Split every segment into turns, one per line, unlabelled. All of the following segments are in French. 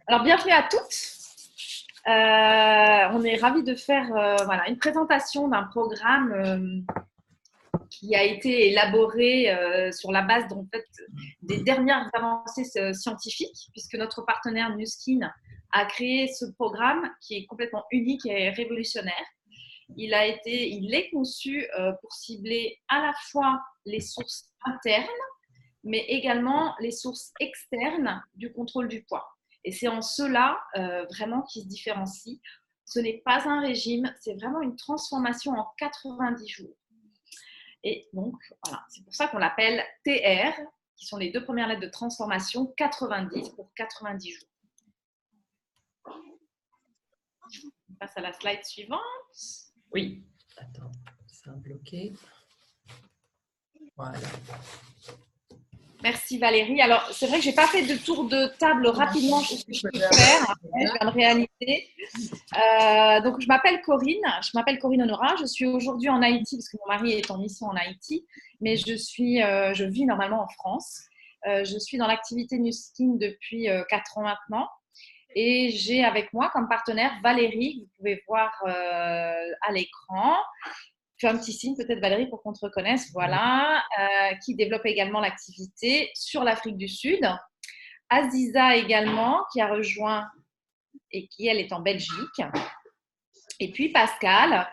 Alors, bienvenue à toutes. On est ravis de faire voilà, une présentation d'un programme qui a été élaboré sur la base en fait, des dernières avancées scientifiques, puisque notre partenaire Nuskin a créé ce programme qui est complètement unique et révolutionnaire. Il est conçu pour cibler à la fois les sources internes, mais également les sources externes du contrôle du poids. Et c'est en cela vraiment qu'il se différencie. Ce n'est pas un régime, c'est vraiment une transformation en 90 jours. Et donc, voilà, c'est pour ça qu'on l'appelle TR, qui sont les deux premières lettres de transformation, 90 pour 90 jours. On passe à la slide suivante.
Oui, attends, ça a bloqué. Voilà.
Merci Valérie. Alors, c'est vrai que je n'ai pas fait de tour de table rapidement sur ce que je peux faire. Après, je viens de réaliser. Donc, je m'appelle Corinne Honora. Je suis aujourd'hui en Haïti parce que mon mari est en mission en Haïti, mais je vis normalement en France. Je suis dans l'activité Nuskin depuis 4 ans maintenant. Et j'ai avec moi comme partenaire Valérie, que vous pouvez voir à l'écran. Fais un petit signe peut-être Valérie pour qu'on te reconnaisse, voilà, qui développe également l'activité sur l'Afrique du Sud. Aziza également, qui a rejoint et qui elle est en Belgique. Et puis Pascal,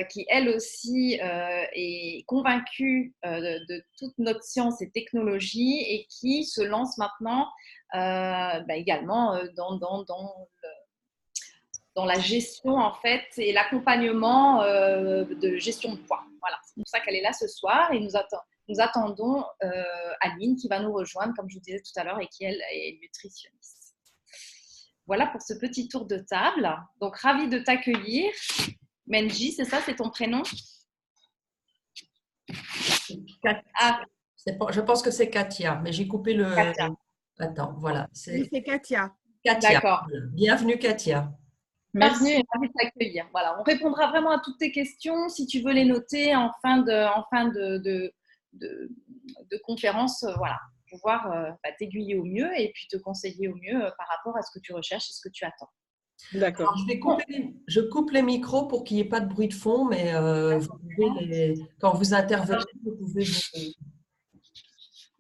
qui elle aussi est convaincue de toute notre science et technologie et qui se lance maintenant également dans la gestion en fait et l'accompagnement de gestion de poids. Voilà, c'est pour ça qu'elle est là ce soir et nous attendons Aline qui va nous rejoindre, comme je vous disais tout à l'heure, et qui elle est nutritionniste. Voilà pour ce petit tour de table. Donc, ravie de t'accueillir. Menji, c'est ça, c'est ton prénom?
Je pense que c'est Katia, mais j'ai coupé le…
Katia.
Attends, voilà.
Oui, c'est Katia.
Katia.
D'accord.
Bienvenue Katia.
Bienvenue et ravi de t'accueillir. Voilà, on répondra vraiment à toutes tes questions. Si tu veux les noter en fin de conférence, voilà, pouvoir t'aiguiller au mieux et puis te conseiller au mieux par rapport à ce que tu recherches et ce que tu attends.
D'accord.
Je coupe les micros pour qu'il n'y ait pas de bruit de fond, mais vous pouvez quand vous intervenez, vous pouvez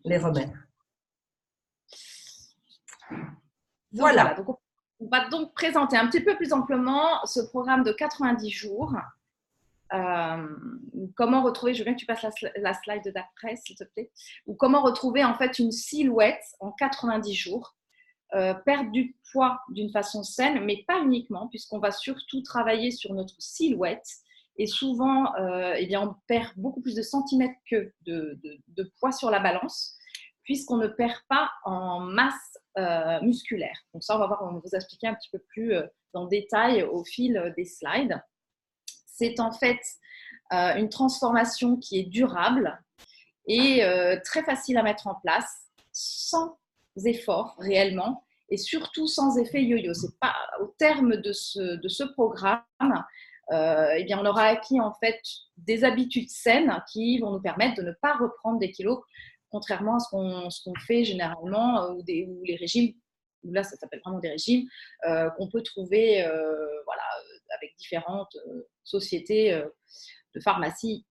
les remettre. Voilà.
Donc, on va donc présenter un petit peu plus amplement ce programme de 90 jours. Comment retrouver, je veux bien que tu passes la slide d'après, s'il te plaît, ou comment retrouver en fait une silhouette en 90 jours, perdre du poids d'une façon saine, mais pas uniquement, puisqu'on va surtout travailler sur notre silhouette. Et souvent, on perd beaucoup plus de centimètres que de poids sur la balance, puisqu'on ne perd pas en masse musculaire. Donc ça, on va vous expliquer un petit peu plus dans détail au fil des slides. C'est en fait une transformation qui est durable et très facile à mettre en place, sans effort réellement, et surtout sans effet yo-yo. C'est pas au terme de ce programme, on aura acquis en fait des habitudes saines qui vont nous permettre de ne pas reprendre des kilos, contrairement à ce qu'on fait généralement ou les régimes. Là, ça s'appelle vraiment des régimes qu'on peut trouver avec différentes sociétés de pharmacie.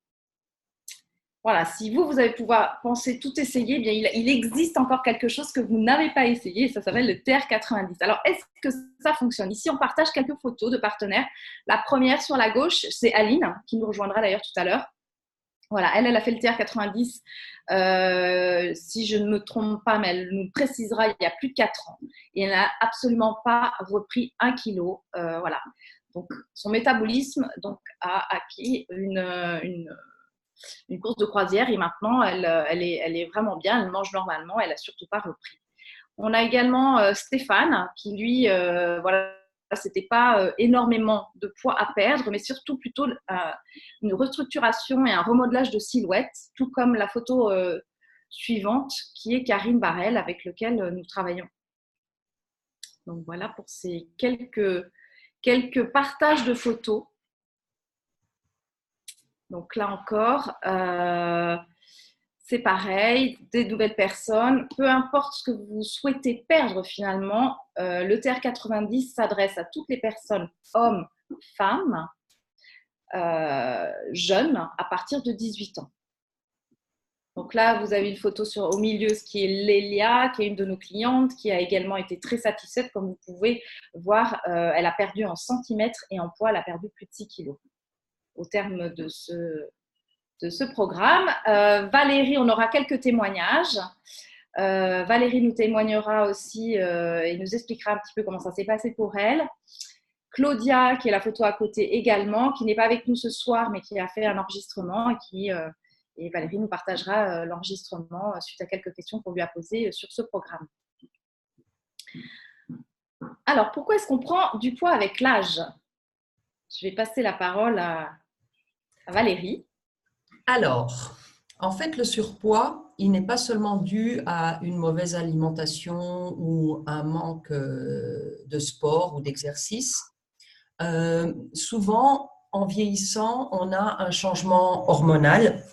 Voilà, si vous allez pouvoir penser tout essayer, bien, il existe encore quelque chose que vous n'avez pas essayé, ça s'appelle le TR90. Alors, est-ce que ça fonctionne? Ici, on partage quelques photos de partenaires. La première sur la gauche, c'est Aline, qui nous rejoindra d'ailleurs tout à l'heure. Voilà, elle a fait le TR90, si je ne me trompe pas, mais elle nous précisera il y a plus de 4 ans. Et elle n'a absolument pas repris 1 kilo. Voilà. Donc, son métabolisme a acquis une course de croisière et maintenant, elle est vraiment bien. Elle mange normalement. Elle n'a surtout pas repris. On a également Stéphane qui, lui, c'était pas énormément de poids à perdre, mais surtout plutôt une restructuration et un remodelage de silhouette, tout comme la photo suivante qui est Karine Barrel avec lequel nous travaillons. Donc voilà pour ces quelques partages de photos. Donc là encore, c'est pareil, des nouvelles personnes, peu importe ce que vous souhaitez perdre finalement, le TR90 s'adresse à toutes les personnes, hommes, femmes, jeunes, à partir de 18 ans. Donc là, vous avez une photo au milieu, ce qui est Lélia, qui est une de nos clientes, qui a également été très satisfaite. Comme vous pouvez voir, elle a perdu en centimètres et en poids, elle a perdu plus de 6 kilos au terme de ce programme. Valérie, on aura quelques témoignages. Valérie nous témoignera aussi et nous expliquera un petit peu comment ça s'est passé pour elle. Claudia, qui est la photo à côté également, qui n'est pas avec nous ce soir, mais qui a fait un enregistrement et Valérie nous partagera l'enregistrement suite à quelques questions qu'on lui a posées sur ce programme. Alors, pourquoi est-ce qu'on prend du poids avec l'âge? Je vais passer la parole à Valérie.
Alors, en fait, le surpoids, il n'est pas seulement dû à une mauvaise alimentation ou un manque de sport ou d'exercice. Souvent, en vieillissant, on a un changement hormonal.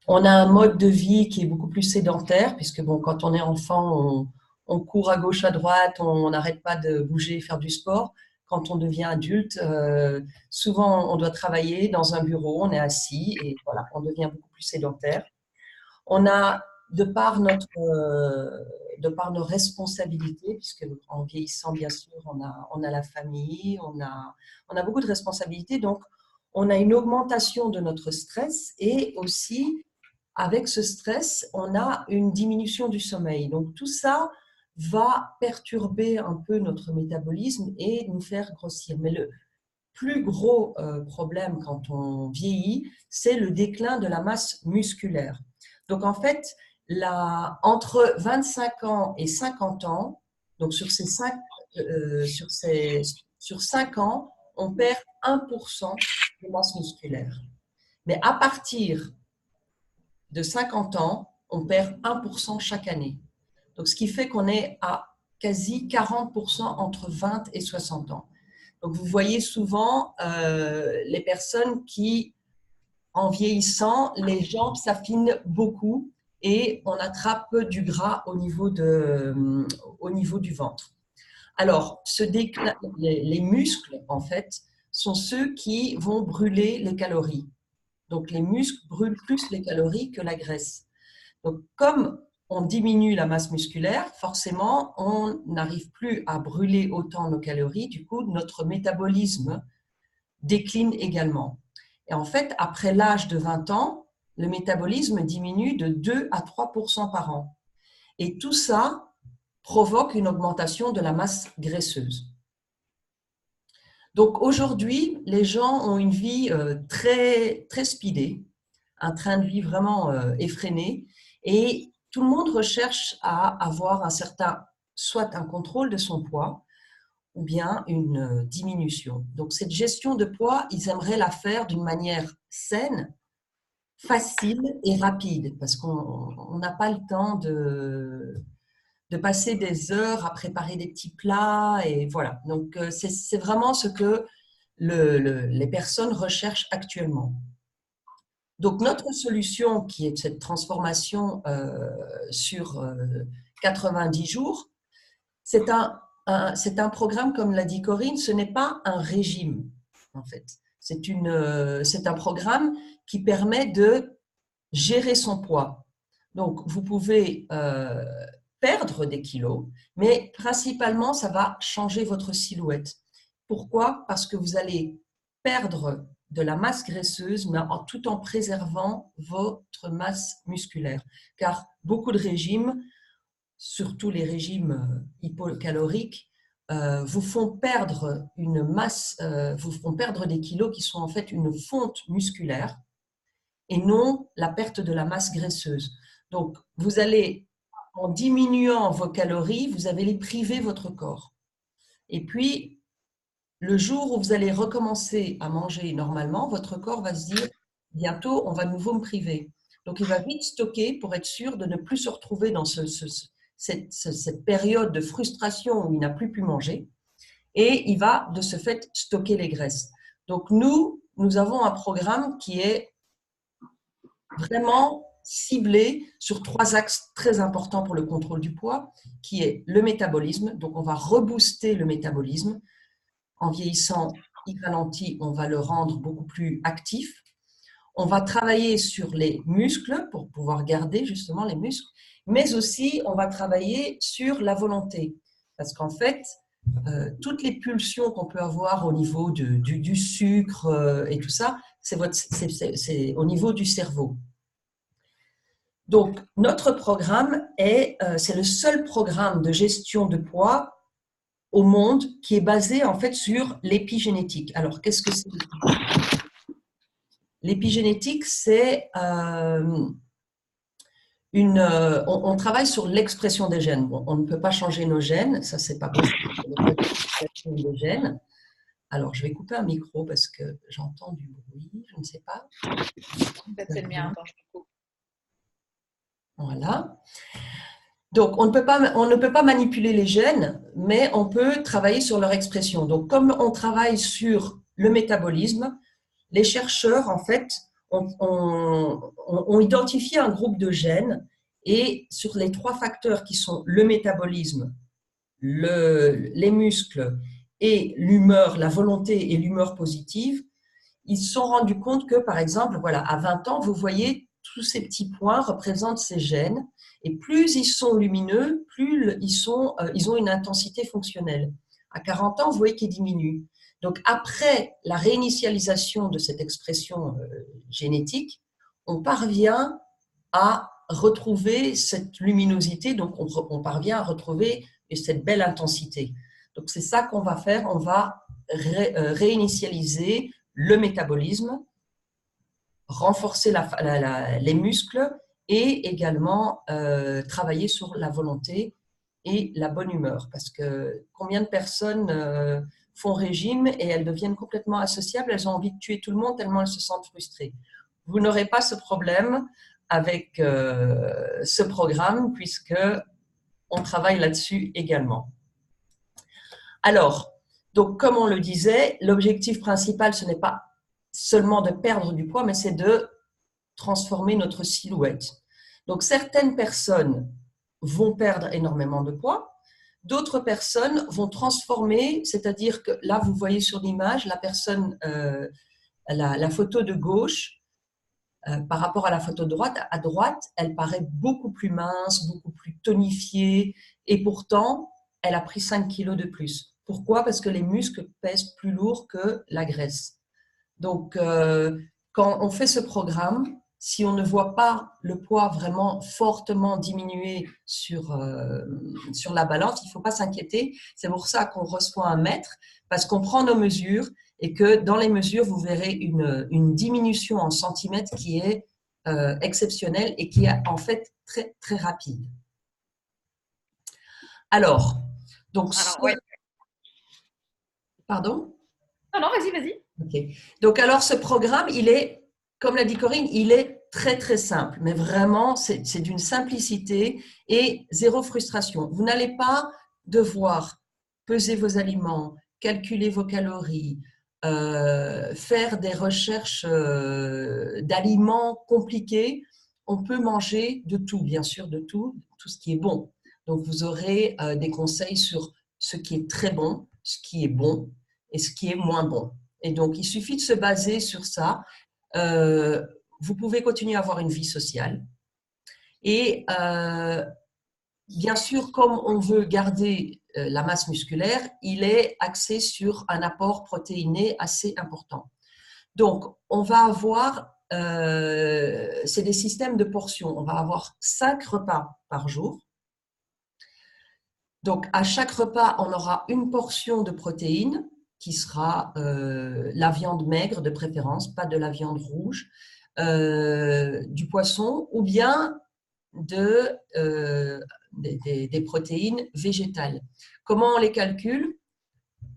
On a un mode de vie qui est beaucoup plus sédentaire, puisque bon, quand on est enfant, on court à gauche, à droite, on n'arrête pas de bouger, faire du sport. Quand on devient adulte, souvent on doit travailler dans un bureau, on est assis et voilà, on devient beaucoup plus sédentaire. On a, de par nos responsabilités, puisque en vieillissant, bien sûr, on a la famille, on a beaucoup de responsabilités, donc on a une augmentation de notre stress et aussi, avec ce stress, on a une diminution du sommeil. Donc tout ça va perturber un peu notre métabolisme et nous faire grossir. Mais le plus gros problème quand on vieillit, c'est le déclin de la masse musculaire. Donc en fait, entre 25 ans et 50 ans, donc sur 5 ans, on perd 1% de masse musculaire. Mais à partir de 50 ans, on perd 1% chaque année. Donc, ce qui fait qu'on est à quasi 40% entre 20 et 60 ans. Donc, vous voyez souvent les personnes qui, en vieillissant, les jambes s'affinent beaucoup et on attrape du gras au niveau du ventre. Alors, les muscles, en fait, sont ceux qui vont brûler les calories. Donc, les muscles brûlent plus les calories que la graisse. Donc, comme on diminue la masse musculaire, forcément, on n'arrive plus à brûler autant nos calories. Du coup, notre métabolisme décline également. Et en fait, après l'âge de 20 ans, le métabolisme diminue de 2 à 3% par an. Et tout ça provoque une augmentation de la masse graisseuse. Donc aujourd'hui, les gens ont une vie très, très speedée, un train de vie vraiment effréné et tout le monde recherche à avoir soit un contrôle de son poids ou bien une diminution. Donc cette gestion de poids, ils aimeraient la faire d'une manière saine, facile et rapide parce qu'on n'a pas le temps de passer des heures à préparer des petits plats et voilà. Donc c'est vraiment ce que les personnes recherchent actuellement. Donc notre solution qui est cette transformation sur 90 jours, c'est un programme, comme l'a dit Corinne, ce n'est pas un régime en fait. C'est un programme qui permet de gérer son poids. Donc vous pouvez perdre des kilos, mais principalement, ça va changer votre silhouette. Pourquoi? Parce que vous allez perdre de la masse graisseuse, mais tout en préservant votre masse musculaire. Car beaucoup de régimes, surtout les régimes hypocaloriques, vous font perdre une masse, vous font perdre des kilos qui sont en fait une fonte musculaire et non la perte de la masse graisseuse. Donc, vous allez en diminuant vos calories, vous allez priver votre corps. Et puis, le jour où vous allez recommencer à manger normalement, votre corps va se dire, bientôt, on va de nouveau me priver. Donc, il va vite stocker pour être sûr de ne plus se retrouver dans cette période de frustration où il n'a plus pu manger. Et il va, de ce fait, stocker les graisses. Donc, nous avons un programme qui est vraiment ciblé sur 3 axes très importants pour le contrôle du poids, qui est le métabolisme. Donc, on va rebooster le métabolisme. En vieillissant, il ralentit, on va le rendre beaucoup plus actif. On va travailler sur les muscles pour pouvoir garder justement les muscles, mais aussi on va travailler sur la volonté. Parce qu'en fait, toutes les pulsions qu'on peut avoir au niveau du sucre et tout ça, c'est au niveau du cerveau. Donc, notre programme c'est le seul programme de gestion de poids au monde qui est basé en fait sur l'épigénétique. Alors, qu'est-ce que c'est? L'épigénétique, c'est on travaille sur l'expression des gènes. Bon, on ne peut pas changer nos gènes, ça c'est pas possible. L'expression des gènes. Alors, je vais couper un micro parce que j'entends du bruit, je ne sais pas.
Peut-être c'est le mien, attends, je coupe.
Voilà. Donc, on ne peut pas manipuler les gènes, mais on peut travailler sur leur expression. Donc, comme on travaille sur le métabolisme, les chercheurs, en fait, ont identifié un groupe de gènes et sur les 3 facteurs qui sont le métabolisme, les muscles et l'humeur, la volonté et l'humeur positive, ils se sont rendus compte que, par exemple, voilà, à 20 ans, vous voyez, tous ces petits points représentent ces gènes et plus ils sont lumineux, plus ils ont une intensité fonctionnelle. À 40 ans, vous voyez qu'ils diminuent. Donc, après la réinitialisation de cette expression génétique, on parvient à retrouver cette luminosité, donc on parvient à retrouver cette belle intensité. Donc, c'est ça qu'on va faire, on va réinitialiser le métabolisme, renforcer les muscles et également travailler sur la volonté et la bonne humeur. Parce que combien de personnes font régime et elles deviennent complètement associables, elles ont envie de tuer tout le monde tellement elles se sentent frustrées. Vous n'aurez pas ce problème avec ce programme puisque on travaille là-dessus également. Alors, donc comme on le disait, l'objectif principal, ce n'est pas seulement de perdre du poids, mais c'est de transformer notre silhouette. Donc certaines personnes vont perdre énormément de poids, d'autres personnes vont transformer, c'est-à-dire que là, vous voyez sur l'image, la personne, la photo de gauche, par rapport à la photo de droite, à droite, elle paraît beaucoup plus mince, beaucoup plus tonifiée, et pourtant, elle a pris 5 kilos de plus. Pourquoi? Parce que les muscles pèsent plus lourd que la graisse. Donc, quand on fait ce programme, si on ne voit pas le poids vraiment fortement diminuer sur la balance, il ne faut pas s'inquiéter. C'est pour ça qu'on reçoit un mètre, parce qu'on prend nos mesures et que dans les mesures, vous verrez une diminution en centimètres qui est exceptionnelle et qui est en fait très, très rapide. Alors, donc…
ouais.
Pardon?
Non, vas-y.
Okay. Donc, alors, ce programme, il est, comme l'a dit Corinne, il est très, très simple. Mais vraiment, c'est d'une simplicité et zéro frustration. Vous n'allez pas devoir peser vos aliments, calculer vos calories, faire des recherches d'aliments compliqués. On peut manger de tout, bien sûr, de tout ce qui est bon. Donc, vous aurez des conseils sur ce qui est très bon, ce qui est bon et ce qui est moins bon. Et donc, il suffit de se baser sur ça. Vous pouvez continuer à avoir une vie sociale. Et bien sûr, comme on veut garder la masse musculaire, il est axé sur un apport protéiné assez important. Donc, on va avoir, c'est des systèmes de portions. On va avoir 5 repas par jour. Donc, à chaque repas, on aura une portion de protéines qui sera la viande maigre de préférence, pas de la viande rouge, du poisson ou bien des protéines végétales. Comment on les calcule?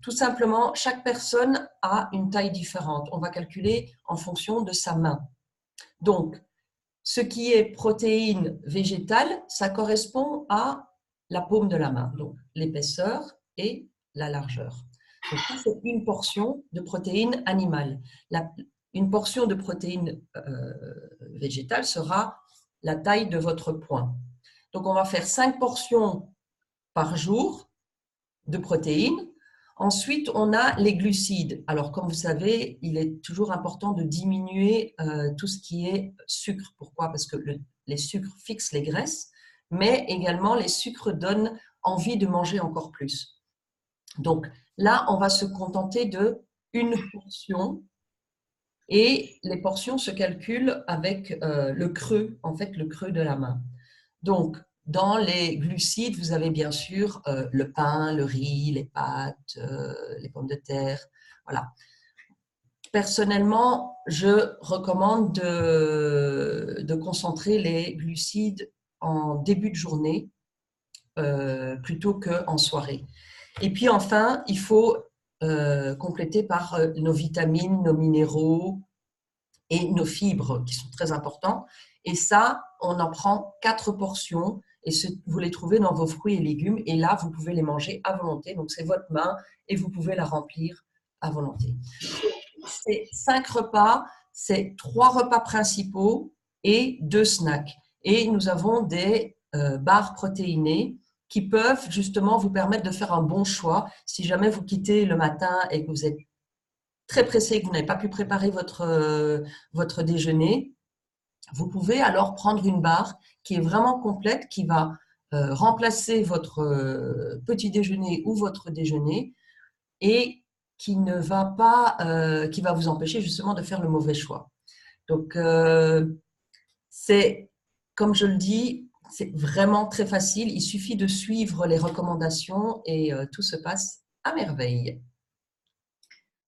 Tout simplement, chaque personne a une taille différente. On va calculer en fonction de sa main. Donc, ce qui est protéines végétales, ça correspond à la paume de la main, donc l'épaisseur et la largeur. Donc, ça, c'est une portion de protéines animales. Une portion de protéines végétales sera la taille de votre poing. Donc, on va faire 5 portions par jour de protéines. Ensuite, on a les glucides. Alors, comme vous savez, il est toujours important de diminuer tout ce qui est sucre. Pourquoi? Parce que les sucres fixent les graisses, mais également les sucres donnent envie de manger encore plus. Donc là, on va se contenter de une portion et les portions se calculent avec le creux, en fait, le creux de la main. Donc, dans les glucides, vous avez bien sûr le pain, le riz, les pâtes, les pommes de terre. Voilà. Personnellement, je recommande de concentrer les glucides en début de journée plutôt qu'en soirée. Et puis enfin, il faut compléter par nos vitamines, nos minéraux et nos fibres qui sont très importants. Et ça, on en prend 4 portions et vous les trouvez dans vos fruits et légumes. Et là, vous pouvez les manger à volonté. Donc, c'est votre main et vous pouvez la remplir à volonté. C'est 5 repas, c'est 3 repas principaux et 2 snacks. Et nous avons des barres protéinées qui peuvent justement vous permettre de faire un bon choix. Si jamais vous quittez le matin et que vous êtes très pressé, que vous n'avez pas pu préparer votre déjeuner, vous pouvez alors prendre une barre qui est vraiment complète, qui va remplacer votre petit déjeuner ou votre déjeuner et qui ne va pas, qui va vous empêcher justement de faire le mauvais choix. Donc, c'est, comme je le dis, c'est vraiment très facile. Il suffit de suivre les recommandations et tout se passe à merveille.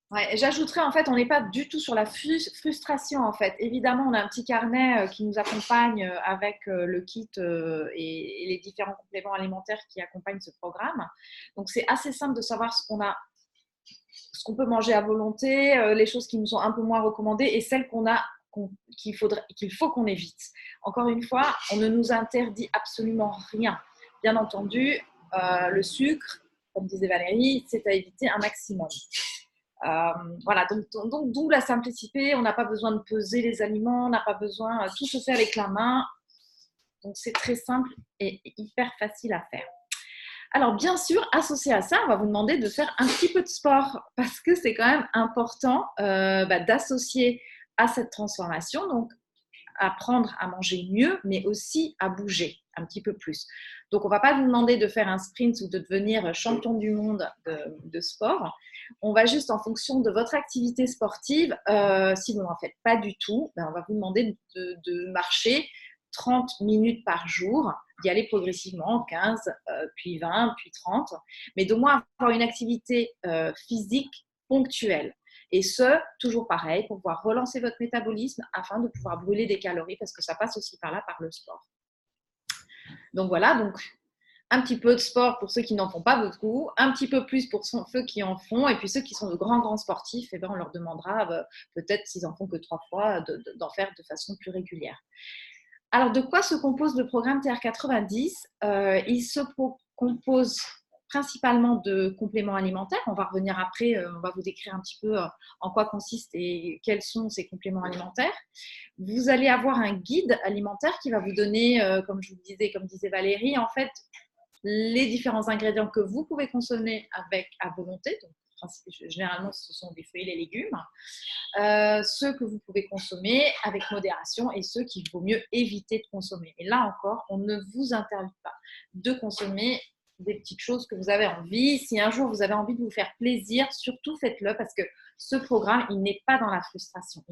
Ouais, j'ajouterais, en fait, on n'est pas du tout sur la frustration, en fait. Évidemment, on a un petit carnet qui nous accompagne avec le kit et les différents compléments alimentaires qui accompagnent ce programme. Donc, c'est assez simple de savoir ce qu'on peut manger à volonté, les choses qui nous sont un peu moins recommandées et celles qu'il faut qu'on évite. Encore une fois, on ne nous interdit absolument rien. Bien entendu, le sucre, comme disait Valérie, c'est à éviter un maximum. Voilà, donc d'où la simplicité, on n'a pas besoin de peser les aliments, on n'a pas besoin, tout se fait avec la main, donc c'est très simple et hyper facile à faire. Alors bien sûr, associé à ça, on va vous demander de faire un petit peu de sport parce que c'est quand même important d'associer à cette transformation, donc apprendre à manger mieux, mais aussi à bouger un petit peu plus. Donc, on ne va pas vous demander de faire un sprint ou de devenir champion du monde de sport. On va juste, en fonction de votre activité sportive, si vous n'en faites pas du tout, on va vous demander de marcher 30 minutes par jour, d'y aller progressivement, 15, puis 20, puis 30, mais d'au moins avoir une activité physique ponctuelle. Et ce, toujours pareil, pour pouvoir relancer votre métabolisme afin de pouvoir brûler des calories parce que ça passe aussi par là, par le sport. Donc voilà, donc un petit peu de sport pour ceux qui n'en font pas beaucoup, un petit peu plus pour ceux qui en font, et puis ceux qui sont de grands sportifs, on leur demandera peut-être s'ils en font que 3 fois, d'en faire de façon plus régulière. Alors, de quoi se compose le programme TR90 ? Il se compose principalement de compléments alimentaires. On va revenir après, on va vous décrire un petit peu en quoi consiste et quels sont ces compléments alimentaires. Vous allez avoir un guide alimentaire qui va vous donner, comme je vous disais, comme disait Valérie, en fait, les différents ingrédients que vous pouvez consommer à volonté. Donc, généralement, ce sont des fruits et des légumes. Ceux que vous pouvez consommer avec modération et ceux qu'il vaut mieux éviter de consommer. Et là encore, on ne vous interdit pas de consommer des petites choses que vous avez envie. Si un jour vous avez envie de vous faire plaisir, surtout faites-le parce que ce programme, il n'est pas dans la frustration.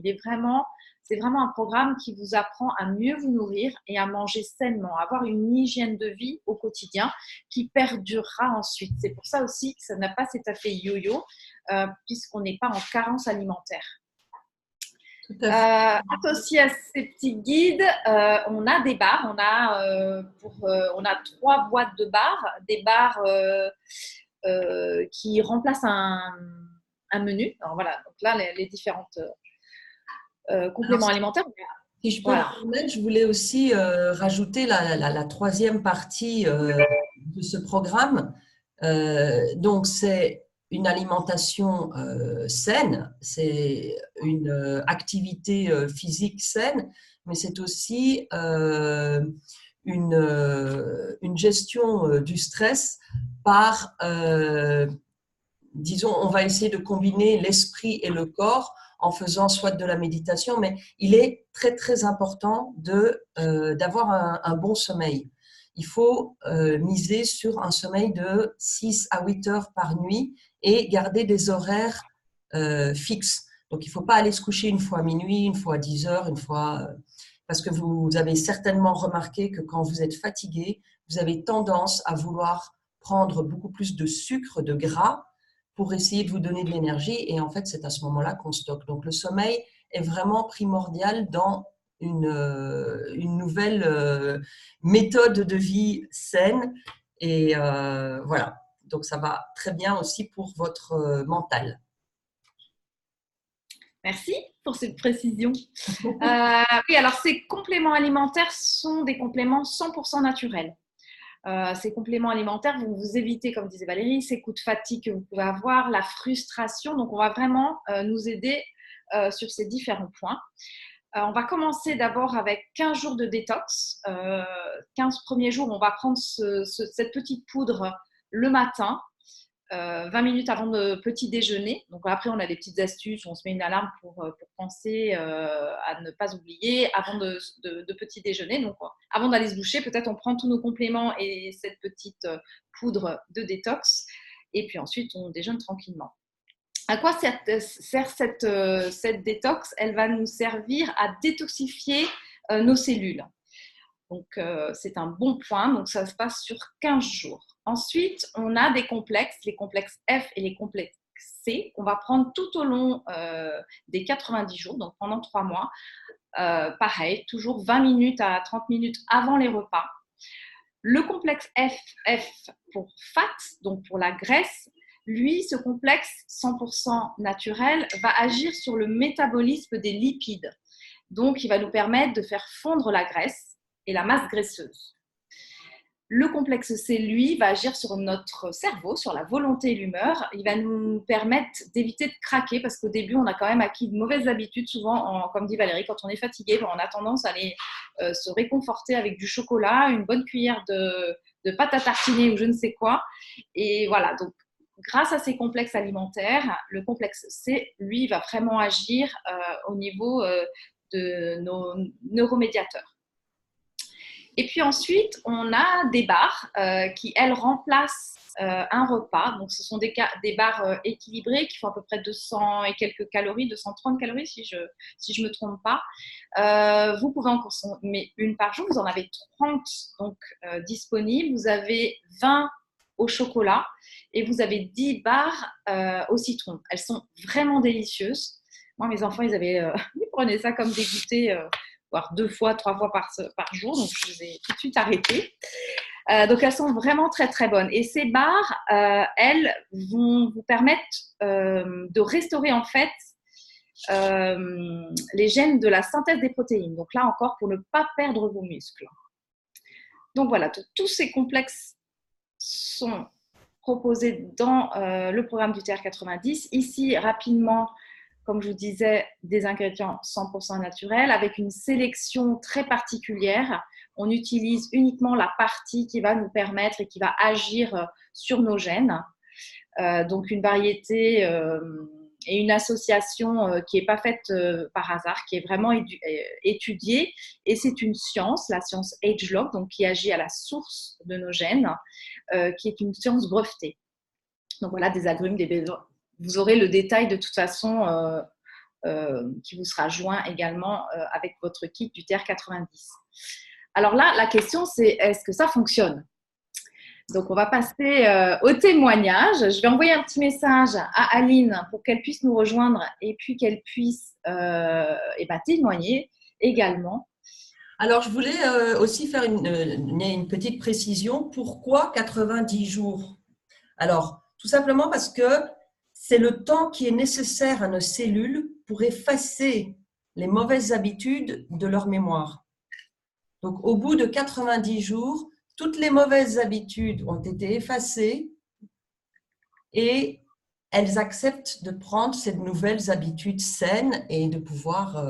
C'est vraiment un programme qui vous apprend à mieux vous nourrir et à manger sainement, à avoir une hygiène de vie au quotidien qui perdurera ensuite. C'est pour ça aussi que ça n'a pas cet effet yo-yo puisqu'on n'est pas en carence alimentaire. Associé à ces petits guides, on a des barres. On a 3 boîtes de barres, des barres qui remplacent un menu. Alors voilà, donc là les différentes compléments alimentaires.
Si je peux me permettre, je voulais aussi rajouter la troisième partie de ce programme. Donc c'est une alimentation saine, c'est une activité physique saine, mais c'est aussi une gestion du stress par, disons, on va essayer de combiner l'esprit et le corps en faisant soit de la méditation, mais il est très, très important d'avoir un bon sommeil. Il faut miser sur un sommeil de 6 à 8 heures par nuit et garder des horaires fixes. Donc, il ne faut pas aller se coucher une fois à minuit, une fois à 10 heures, une fois… parce que vous avez certainement remarqué que quand vous êtes fatigué, vous avez tendance à vouloir prendre beaucoup plus de sucre, de gras, pour essayer de vous donner de l'énergie. Et en fait, c'est à ce moment-là qu'on stocke. Donc, le sommeil est vraiment primordial dans une nouvelle méthode de vie saine. Et voilà. Donc, ça va très bien aussi pour votre mental.
Merci pour cette précision. Oui, alors ces compléments alimentaires sont des compléments 100% naturels. Ces compléments alimentaires vont vous éviter, comme disait Valérie, ces coups de fatigue que vous pouvez avoir, la frustration. Donc, on va vraiment nous aider sur ces différents points. On va commencer d'abord avec 15 jours de détox. 15 premiers jours, on va prendre cette petite poudre le matin, 20 minutes avant le petit déjeuner. Donc après, on a des petites astuces, on se met une alarme pour penser à ne pas oublier avant de petit déjeuner. Donc avant d'aller se doucher, peut-être on prend tous nos compléments et cette petite poudre de détox. Et puis ensuite, on déjeune tranquillement. À quoi sert cette détox? Elle va nous servir à détoxifier nos cellules. Donc, c'est un bon point. Donc, ça se passe sur 15 jours. Ensuite, on a des complexes, les complexes F et les complexes C, qu'on va prendre tout au long des 90 jours, donc pendant 3 mois. Pareil, toujours 20 minutes à 30 minutes avant les repas. Le complexe F pour fat, donc pour la graisse, lui, ce complexe 100% naturel va agir sur le métabolisme des lipides. Donc, il va nous permettre de faire fondre la graisse et la masse graisseuse. Le complexe C, lui, va agir sur notre cerveau, sur la volonté et l'humeur. Il va nous permettre d'éviter de craquer parce qu'au début, on a quand même acquis de mauvaises habitudes. Souvent, comme dit Valérie, quand on est fatigué, on a tendance à aller se réconforter avec du chocolat, une bonne cuillère de pâte à tartiner ou je ne sais quoi. Et voilà, donc grâce à ces complexes alimentaires, le complexe C, lui, va vraiment agir au niveau de nos neuromédiateurs. Et puis ensuite, on a des barres qui, elles, remplacent un repas. Donc, ce sont des barres équilibrées qui font à peu près 200 et quelques calories, 230 calories si je me trompe pas. Vous pouvez en consommer une par jour. Vous en avez 30 donc, disponibles. Vous avez 20 au chocolat et vous avez 10 barres au citron. Elles sont vraiment délicieuses. Moi, mes enfants, ils prenaient ça comme des goûters voire 2 fois, 3 fois par jour. Donc, je les ai tout de suite arrêtées. Donc, elles sont vraiment très, très bonnes. Et ces barres, elles vont vous permettre de restaurer, en fait, les gènes de la synthèse des protéines. Donc, là encore, pour ne pas perdre vos muscles. Donc, voilà, tous ces complexes sont proposés dans le programme du TR90. Ici, rapidement, comme je vous disais, des ingrédients 100% naturels avec une sélection très particulière. On utilise uniquement la partie qui va nous permettre et qui va agir sur nos gènes. Donc, une variété et une association qui n'est pas faite par hasard, qui est vraiment étudiée. Et c'est une science, la science AgeLog, donc qui agit à la source de nos gènes, qui est une science brevetée. Donc, voilà, des agrumes, des baies. Vous aurez le détail de toute façon qui vous sera joint également avec votre kit du TR90. Alors là, la question c'est est-ce que ça fonctionne? Donc, on va passer au témoignage. Je vais envoyer un petit message à Aline pour qu'elle puisse nous rejoindre et puis qu'elle puisse témoigner également.
Alors, je voulais aussi faire une petite précision. Pourquoi 90 jours? Alors, tout simplement parce que c'est le temps qui est nécessaire à nos cellules pour effacer les mauvaises habitudes de leur mémoire. Donc, au bout de 90 jours, toutes les mauvaises habitudes ont été effacées et elles acceptent de prendre ces nouvelles habitudes saines et de pouvoir,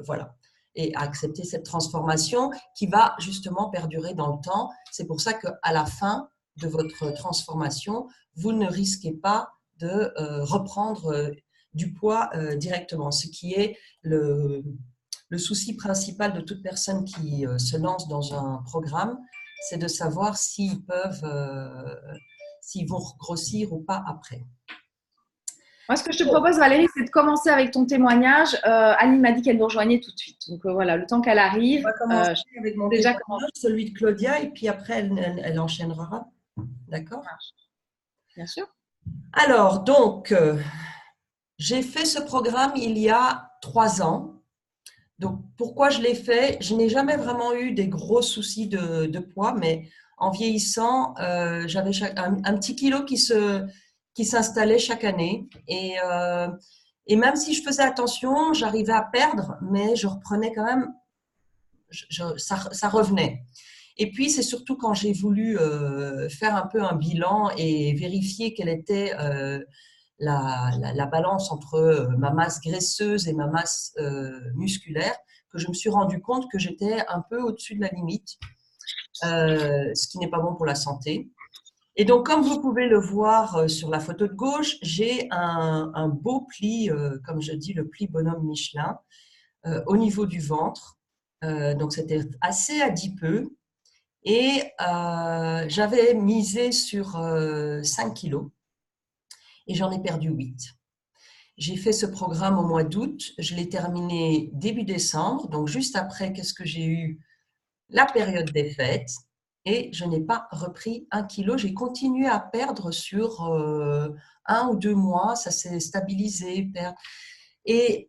voilà. et à accepter cette transformation qui va justement perdurer dans le temps. C'est pour ça qu'à la fin de votre transformation, vous ne risquez pas de reprendre du poids directement, ce qui est le souci principal de toute personne qui se lance dans un programme, c'est de savoir s'ils vont grossir ou pas après.
Moi, ce que je te propose, Valérie, c'est de commencer avec ton témoignage. Aline m'a dit qu'elle nous rejoignait tout de suite. Donc voilà, le temps qu'elle arrive.
On va commencer avec mon
déjà
témoignage, celui de Claudia, et puis après, elle enchaînera. D'accord?
Bien sûr.
Alors, donc, j'ai fait ce programme il y a 3 ans. Donc, pourquoi je l'ai fait? Je n'ai jamais vraiment eu des gros soucis de poids, mais en vieillissant, j'avais un petit kilo qui s'installait chaque année. Et même si je faisais attention, j'arrivais à perdre, mais je reprenais quand même, ça revenait. Et puis, c'est surtout quand j'ai voulu faire un peu un bilan et vérifier quelle était la balance entre ma masse graisseuse et ma masse musculaire, que je me suis rendu compte que j'étais un peu au-dessus de la limite, ce qui n'est pas bon pour la santé. Et donc, comme vous pouvez le voir sur la photo de gauche, j'ai un beau pli, comme je dis, le pli bonhomme Michelin, au niveau du ventre. Donc, c'était assez adipeux. Et j'avais misé sur 5 kilos et j'en ai perdu 8. J'ai fait ce programme au mois d'août, je l'ai terminé début décembre, donc juste après qu'est-ce que j'ai eu la période des fêtes, et je n'ai pas repris 1 kilo. J'ai continué à perdre sur 1 ou 2 mois, ça s'est stabilisé. Et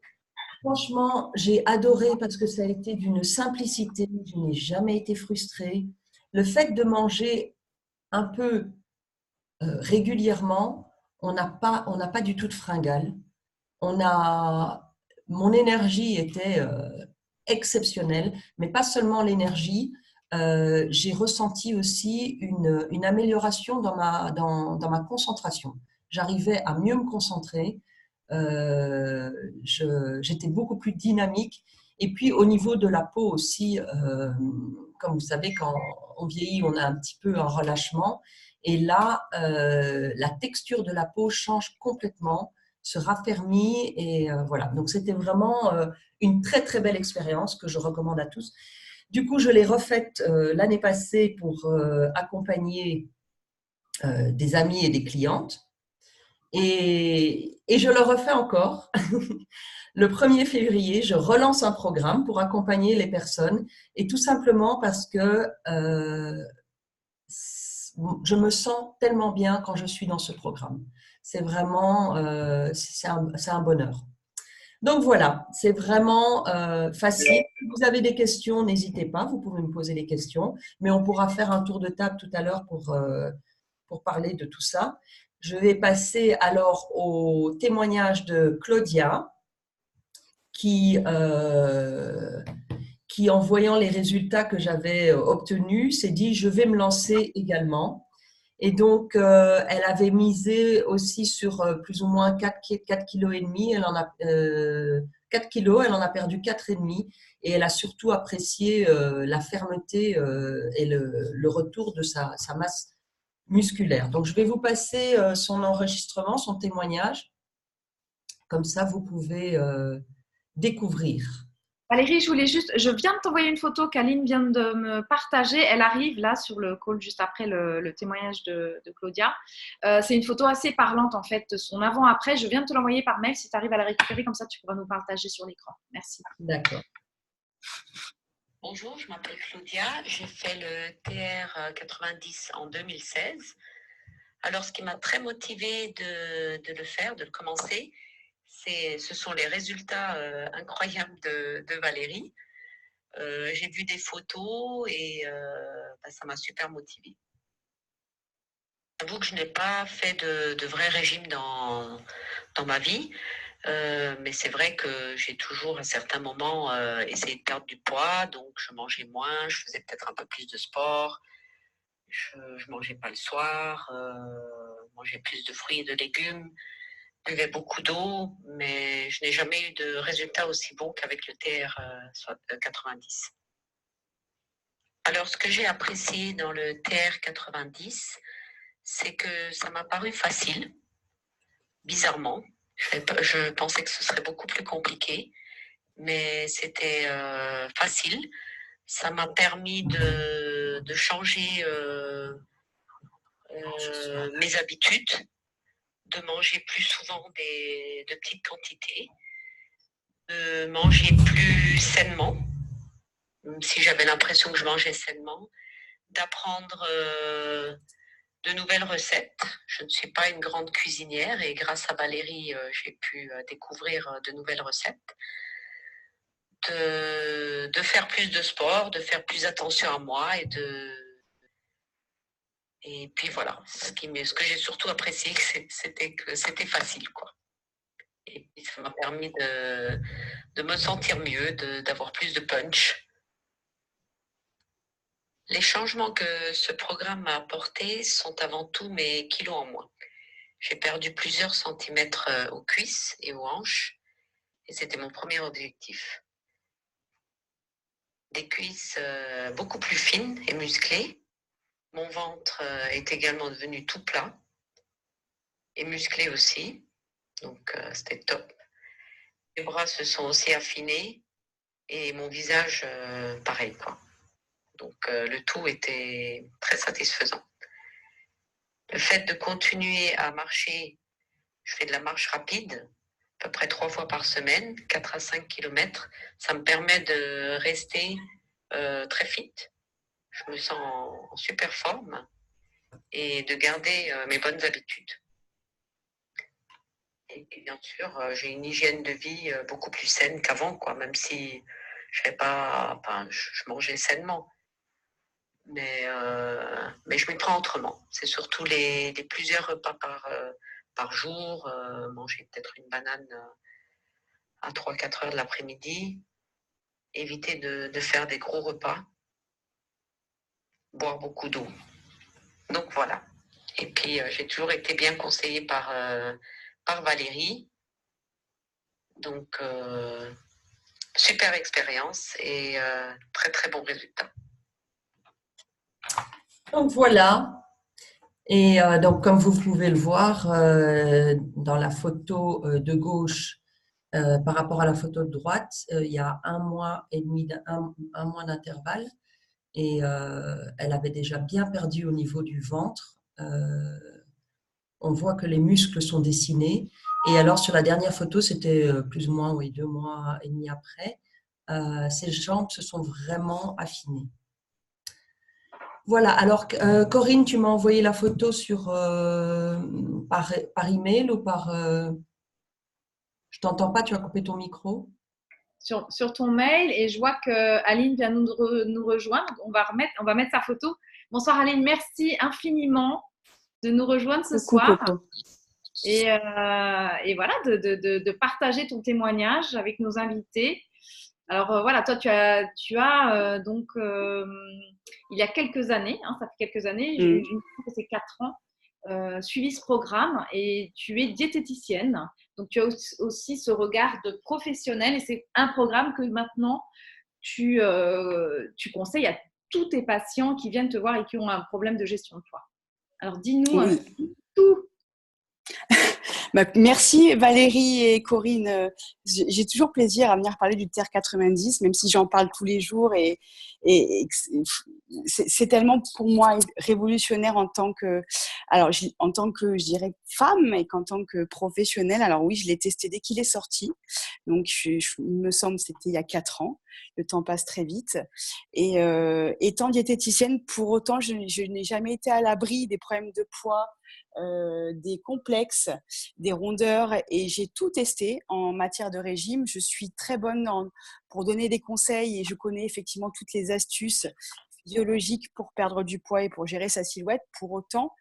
franchement, j'ai adoré parce que ça a été d'une simplicité, je n'ai jamais été frustrée. Le fait de manger un peu régulièrement, on n'a pas du tout de fringales. Mon énergie était exceptionnelle, mais pas seulement l'énergie. J'ai ressenti aussi une amélioration dans ma concentration. J'arrivais à mieux me concentrer. J'étais beaucoup plus dynamique. Et puis au niveau de la peau aussi, comme vous savez, quand on vieillit, on a un petit peu un relâchement. Et là, la texture de la peau change complètement, se raffermit. Et voilà, donc c'était vraiment une très très belle expérience que je recommande à tous. Du coup, je l'ai refaite l'année passée pour accompagner des amis et des clientes. Et je le refais encore. Le 1er février, je relance un programme pour accompagner les personnes, et tout simplement parce que je me sens tellement bien quand je suis dans ce programme. C'est vraiment c'est un bonheur. Donc voilà, c'est vraiment facile. Si vous avez des questions, n'hésitez pas, vous pouvez me poser des questions, mais on pourra faire un tour de table tout à l'heure pour parler de tout ça. Je vais passer alors au témoignage de Claudia, qui, en voyant les résultats que j'avais obtenus, s'est dit « je vais me lancer également ». Et donc, elle avait misé aussi sur plus ou moins 4,5 kg. Elle en a 4 kilos, elle en a perdu 4,5. Et elle a surtout apprécié la fermeté et le retour de sa masse musculaire. Donc, je vais vous passer son enregistrement, son témoignage. Comme ça, vous pouvez découvrir.
Valérie, je viens de t'envoyer une photo qu'Aline vient de me partager. Elle arrive là sur le call juste après le témoignage de Claudia. C'est une photo assez parlante en fait de son avant-après. Je viens de te l'envoyer par mail. Si tu arrives à la récupérer, comme ça tu pourras nous partager sur l'écran. Merci.
D'accord.
Bonjour, je m'appelle Claudia. J'ai fait le TR 90 en 2016. Alors, ce qui m'a très motivée de le faire, de le commencer, ce sont les résultats incroyables de Valérie. J'ai vu des photos et ça m'a super motivée. J'avoue que je n'ai pas fait de vrai régime dans ma vie, mais c'est vrai que j'ai toujours à certains moments essayé de perdre du poids, donc je mangeais moins, je faisais peut-être un peu plus de sport, je mangeais pas le soir, je mangeais plus de fruits et de légumes. Je buvais beaucoup d'eau, mais je n'ai jamais eu de résultat aussi bon qu'avec le TR 90. Alors, ce que j'ai apprécié dans le TR 90, c'est que ça m'a paru facile, bizarrement. Je pensais que ce serait beaucoup plus compliqué, mais c'était facile. Ça m'a permis de changer mes habitudes, de manger plus souvent de petites quantités, de manger plus sainement, même si j'avais l'impression que je mangeais sainement, d'apprendre de nouvelles recettes. Je ne suis pas une grande cuisinière et grâce à Valérie, j'ai pu découvrir de nouvelles recettes. De faire plus de sport, de faire plus attention à moi et puis voilà. Ce que j'ai surtout apprécié, c'était que c'était facile, quoi. Et puis ça m'a permis de me sentir mieux, d'avoir plus de punch. Les changements que ce programme m'a apportés sont avant tout mes kilos en moins. J'ai perdu plusieurs centimètres aux cuisses et aux hanches et c'était mon premier objectif. Des cuisses beaucoup plus fines et musclées. Mon ventre est également devenu tout plat et musclé aussi, donc c'était top. Les bras se sont aussi affinés et mon visage pareil, quoi. Donc le tout était très satisfaisant. Le fait de continuer à marcher, je fais de la marche rapide, à peu près 3 fois par semaine, 4 à 5 kilomètres. Ça me permet de rester très fit. Je me sens en super forme et de garder mes bonnes habitudes. Et bien sûr, j'ai une hygiène de vie beaucoup plus saine qu'avant, quoi, même si je mangeais sainement. Mais je m'y prends autrement. C'est surtout les plusieurs repas par jour, manger peut-être une banane à 3-4 heures de l'après-midi, éviter de faire des gros repas, boire beaucoup d'eau. Donc voilà. Et puis j'ai toujours été bien conseillée par Valérie. Donc super expérience et très très bon résultat.
Donc voilà. Et donc, comme vous pouvez le voir dans la photo de gauche, par rapport à la photo de droite, il y a 1 mois et demi, un mois d'intervalle. Et elle avait déjà bien perdu au niveau du ventre. On voit que les muscles sont dessinés. Et alors, sur la dernière photo, c'était plus ou moins 2 mois et demi après, ses jambes se sont vraiment affinées. Voilà, alors Corinne, tu m'as envoyé la photo par email ou par… Je t'entends pas, tu as coupé ton micro.
Sur ton mail et je vois que Aline vient nous rejoindre. On va mettre sa photo. Bonsoir Aline, merci infiniment de nous rejoindre ce soir. Et voilà, de partager ton témoignage avec nos invités. Alors voilà, toi tu as donc il y a quelques années, ça fait quelques années, je crois que c'est 4 ans, suivi ce programme et tu es diététicienne. Donc tu as aussi ce regard de professionnel et c'est un programme que maintenant tu conseilles à tous tes patients qui viennent te voir et qui ont un problème de gestion de poids. Alors dis-nous tout.
Merci Valérie et Corinne. J'ai toujours plaisir à venir parler du TR 90, même si j'en parle tous les jours et c'est tellement pour moi révolutionnaire en tant que je dirais femme et qu'en tant que professionnelle. Alors oui, je l'ai testé dès qu'il est sorti. Donc il me semble que c'était il y a 4 ans. Le temps passe très vite. Et étant diététicienne, pour autant, je n'ai jamais été à l'abri des problèmes de poids, des complexes, des rondeurs et j'ai tout testé en matière de régime. Je suis très bonne pour donner des conseils et je connais effectivement toutes les astuces physiologiques pour perdre du poids et pour gérer sa silhouette. Pour autant,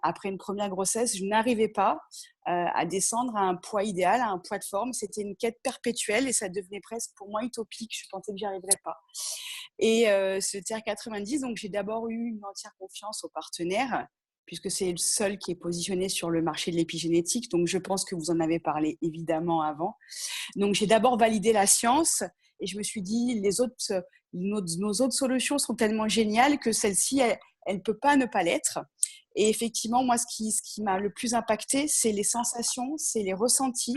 après une première grossesse, je n'arrivais pas à descendre à un poids idéal, à un poids de forme. C'était une quête perpétuelle et ça devenait presque pour moi utopique. Je pensais que j'y arriverais pas. Et ce TR 90, donc j'ai d'abord eu une entière confiance aux partenaires puisque c'est le seul qui est positionné sur le marché de l'épigénétique. Donc, je pense que vous en avez parlé évidemment avant. Donc, j'ai d'abord validé la science et je me suis dit, nos autres solutions sont tellement géniales que celle-ci, elle ne peut pas ne pas l'être. Et effectivement, moi, ce qui m'a le plus impacté, c'est les sensations, c'est les ressentis.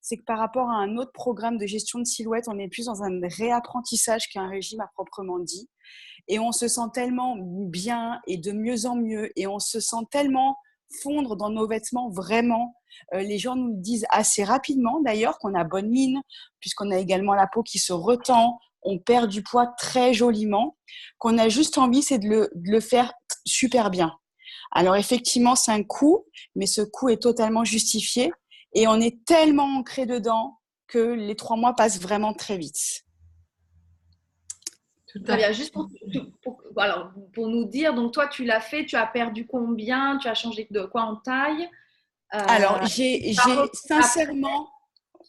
C'est que par rapport à un autre programme de gestion de silhouette, on est plus dans un réapprentissage qu'un régime à proprement dit. Et on se sent tellement bien et de mieux en mieux. Et on se sent tellement fondre dans nos vêtements vraiment. Les gens nous le disent assez rapidement d'ailleurs, qu'on a bonne mine, puisqu'on a également la peau qui se retend, on perd du poids très joliment, qu'on a juste envie, c'est de le faire super bien. Alors effectivement, c'est un coût, mais ce coût est totalement justifié. Et on est tellement ancré dedans que les 3 mois passent vraiment très vite.
Très bien. Juste pour nous dire, donc toi, tu l'as fait, tu as perdu combien? Tu as changé de quoi en taille?
Alors,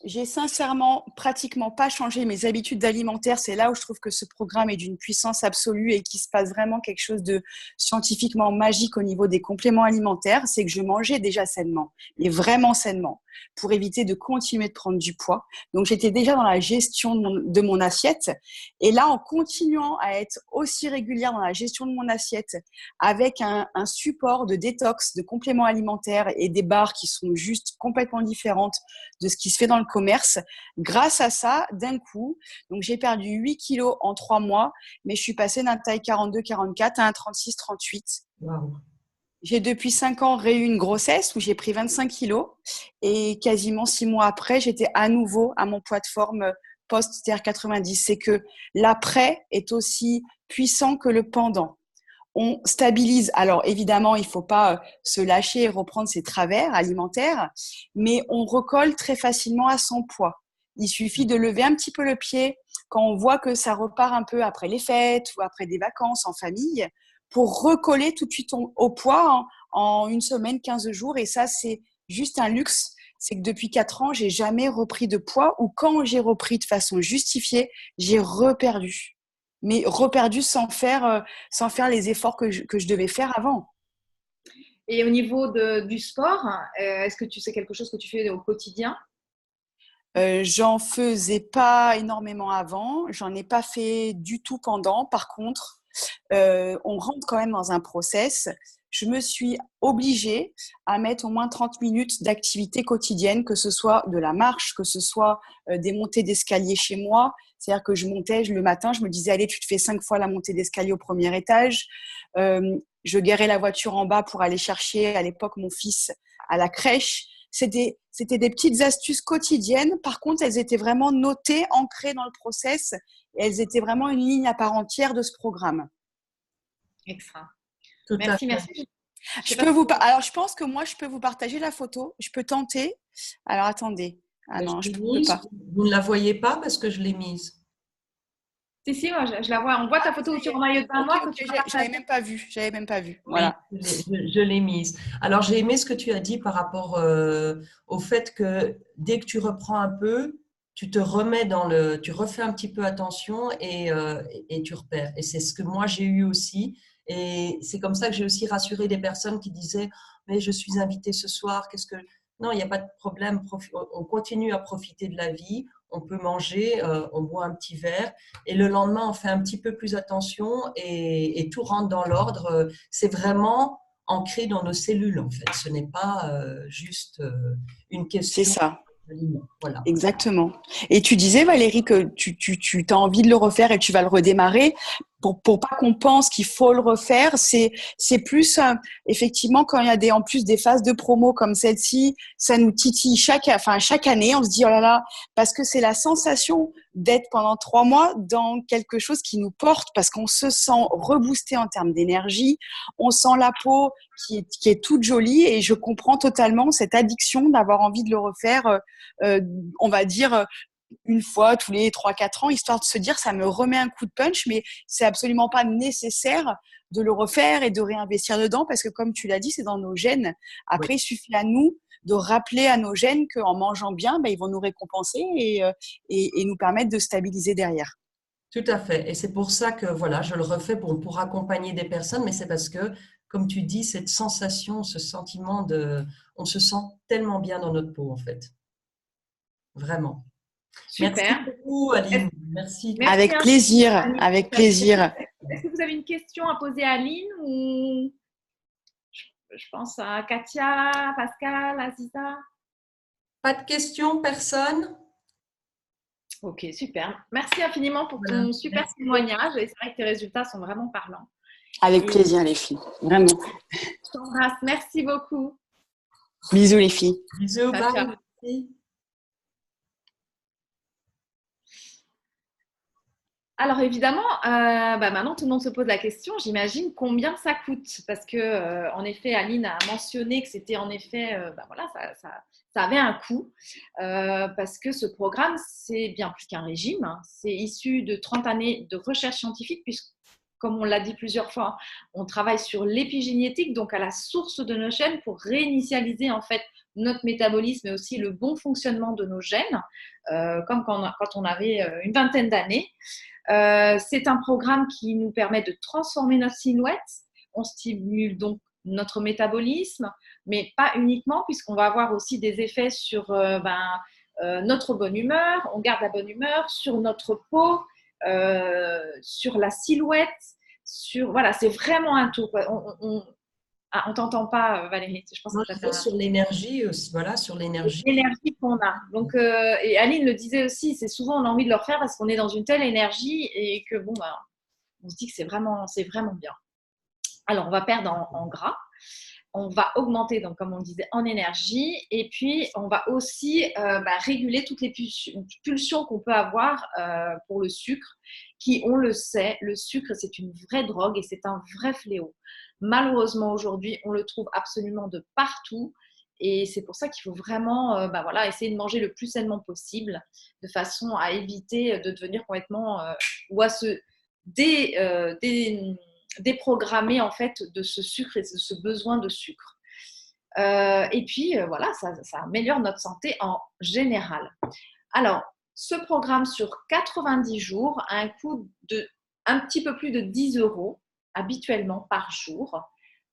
j'ai sincèrement pratiquement pas changé mes habitudes alimentaires. C'est là où je trouve que ce programme est d'une puissance absolue et qu'il se passe vraiment quelque chose de scientifiquement magique au niveau des compléments alimentaires. C'est que je mangeais déjà sainement, et vraiment sainement, pour éviter de continuer de prendre du poids. Donc, j'étais déjà dans la gestion de mon assiette. Et là, en continuant à être aussi régulière dans la gestion de mon assiette, avec un support de détox, de compléments alimentaires et des barres qui sont juste complètement différentes de ce qui se fait dans le commerce. Grâce à ça, d'un coup, donc j'ai perdu 8 kilos en 3 mois, mais je suis passée d'un taille 42-44 à un 36-38.
Wow.
J'ai depuis 5 ans eu une grossesse où j'ai pris 25 kilos et quasiment 6 mois après, j'étais à nouveau à mon poids de forme post-TR90. C'est que l'après est aussi puissant que le pendant. On stabilise. Alors évidemment, il ne faut pas se lâcher et reprendre ses travers alimentaires, mais on recolle très facilement à son poids. Il suffit de lever un petit peu le pied quand on voit que ça repart un peu après les fêtes ou après des vacances en famille pour recoller tout de suite au poids en 1 semaine, 15 jours. Et ça, c'est juste un luxe. C'est que depuis 4 ans, j'ai jamais repris de poids ou quand j'ai repris de façon justifiée, j'ai reperdu. Mais reperdu sans faire les efforts que je devais faire avant.
Et au niveau du sport, est-ce que c'est quelque chose que tu fais au quotidien?
J'en faisais pas énormément avant, j'en ai pas fait du tout pendant. Par contre, on rentre quand même dans un process. Je me suis obligée à mettre au moins 30 minutes d'activité quotidienne, que ce soit de la marche, que ce soit des montées d'escalier chez moi. C'est-à-dire que je montais le matin, je me disais, allez, tu te fais 5 fois la montée d'escalier au premier étage. Je garais la voiture en bas pour aller chercher à l'époque mon fils à la crèche. C'était des petites astuces quotidiennes. Par contre, elles étaient vraiment notées, ancrées dans le process. Et elles étaient vraiment une ligne à part entière de ce programme.
Extra.
Tout
Merci,
à fait.
merci.
Alors, je pense que moi, je peux vous partager la photo. Je peux tenter. Alors, attendez. Ah non, je ne peux pas.
Vous ne la voyez pas parce que je l'ai mise.
Si, moi, je la vois. On voit ta photo sur le maillot de bain noir.
Okay, j'avais même pas vu.
Oui,
Voilà.
je l'ai mise. Alors, j'ai aimé ce que tu as dit par rapport au fait que dès que tu reprends un peu, tu te remets tu refais un petit peu attention et tu repères. Et c'est ce que moi, j'ai eu aussi. Et c'est comme ça que j'ai aussi rassuré des personnes qui disaient « Mais je suis invitée ce soir, qu'est-ce que… » Non, il n'y a pas de problème. On continue à profiter de la vie. On peut manger, on boit un petit verre et le lendemain, on fait un petit peu plus attention et tout rentre dans l'ordre. C'est vraiment ancré dans nos cellules, en fait. Ce n'est pas juste une question.
C'est ça.
Voilà.
Exactement. Et tu disais, Valérie, que tu as envie de le refaire et tu vas le redémarrer. Pour pas qu'on pense qu'il faut le refaire, c'est plus effectivement quand il y a en plus des phases de promo comme celle-ci, ça nous titille chaque année. On se dit oh là là, parce que c'est la sensation d'être pendant 3 mois dans quelque chose qui nous porte, parce qu'on se sent reboosté en termes d'énergie, on sent la peau qui est toute jolie et je comprends totalement cette addiction d'avoir envie de le refaire. On va dire 1 fois tous les 3-4 ans, histoire de se dire ça me remet un coup de punch, mais c'est absolument pas nécessaire de le refaire et de réinvestir dedans parce que comme tu l'as dit, c'est dans nos gènes. Après, il suffit à nous de rappeler à nos gènes qu'en mangeant bien, ils vont nous récompenser et nous permettre de stabiliser derrière.
Tout à fait. Et c'est pour ça que voilà, je le refais pour accompagner des personnes, mais c'est parce que comme tu dis, cette sensation, ce sentiment on se sent tellement bien dans notre peau en fait. Vraiment. Merci
Super.
beaucoup, Aline. Merci.
Merci
Avec
infiniment,
plaisir,
Aline.
avec plaisir.
Est-ce que vous avez une question à poser à Aline ou je pense à Katia, Pascal, Aziza?
Pas de questions, personne?
Ok, super. Merci infiniment pour
Voilà.
ton super
Merci.
témoignage. Et c'est vrai que tes résultats sont vraiment parlants.
Avec
Et
plaisir, les filles. Vraiment.
je t'embrasse. Merci beaucoup.
Bisous, les filles.
Bisous,
Ciao, ciao.
bye. Merci.
Alors évidemment, maintenant tout le monde se pose la question, j'imagine, combien ça coûte? Parce que, en effet, Aline a mentionné que c'était en effet, voilà, ça avait un coût, parce que ce programme, c'est bien plus qu'un régime, hein. C'est issu de 30 années de recherche scientifique, puisque, comme on l'a dit plusieurs fois, on travaille sur l'épigénétique, donc à la source de nos gènes, pour réinitialiser en fait notre métabolisme et aussi le bon fonctionnement de nos gènes, comme quand on avait une vingtaine d'années. C'est un programme qui nous permet de transformer notre silhouette. On stimule donc notre métabolisme, mais pas uniquement, puisqu'on va avoir aussi des effets sur notre bonne humeur. On garde la bonne humeur, sur notre peau, sur la silhouette. Voilà, c'est vraiment un tout. On t'entend pas, Valérie. Je pense
Moi,
que
je
tu as
vais sur l'énergie aussi. Voilà, sur l'énergie.
l'énergie qu'on a. Donc, et Aline le disait aussi, c'est souvent on a envie de le refaire parce qu'on est dans une telle énergie et que on se dit que c'est vraiment bien. Alors, on va perdre en gras, on va augmenter, donc comme on disait, en énergie, et puis on va aussi réguler toutes les pulsions qu'on peut avoir pour le sucre, qui, on le sait, le sucre, c'est une vraie drogue et c'est un vrai fléau. Malheureusement, aujourd'hui, on le trouve absolument de partout. Et c'est pour ça qu'il faut vraiment essayer de manger le plus sainement possible, de façon à éviter de devenir complètement ou à se déprogrammer en fait de ce sucre et de ce besoin de sucre. Et puis voilà, ça améliore notre santé en général. Alors, ce programme sur 90 jours a un coût de un petit peu plus de 10 € habituellement par jour.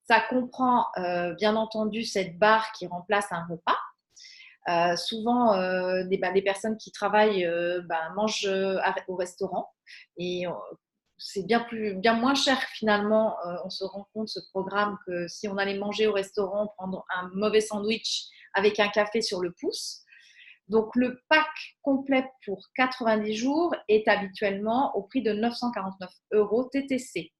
Ça comprend bien entendu cette barre qui remplace un repas. Souvent, les personnes qui travaillent mangent au restaurant et c'est bien moins cher finalement. On se rend compte ce programme que si on allait manger au restaurant, prendre un mauvais sandwich avec un café sur le pouce. Donc le pack complet pour 90 jours est habituellement au prix de 949 € TTC.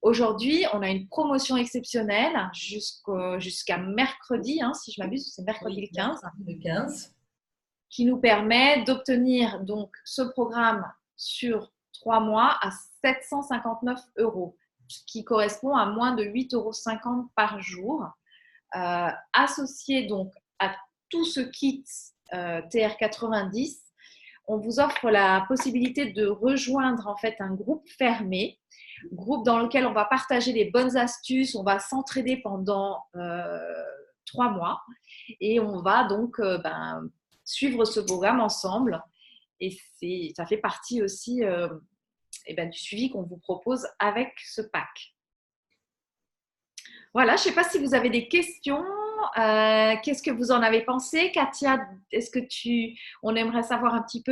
Aujourd'hui, on a une promotion exceptionnelle jusqu'à mercredi, si je m'abuse, c'est mercredi le 15.
Le 15.
Qui nous permet d'obtenir donc ce programme sur 3 mois à 759 €, qui correspond à moins de 8,50 € par jour. Associé donc à tout ce kit TR90, on vous offre la possibilité de rejoindre en fait un groupe fermé, groupe dans lequel on va partager les bonnes astuces, on va s'entraider pendant 3 mois et on va donc suivre ce programme ensemble. Et ça fait partie aussi du suivi qu'on vous propose avec ce pack. Voilà, je ne sais pas si vous avez des questions. Qu'est-ce que vous en avez pensé? Katia, on aimerait savoir un petit peu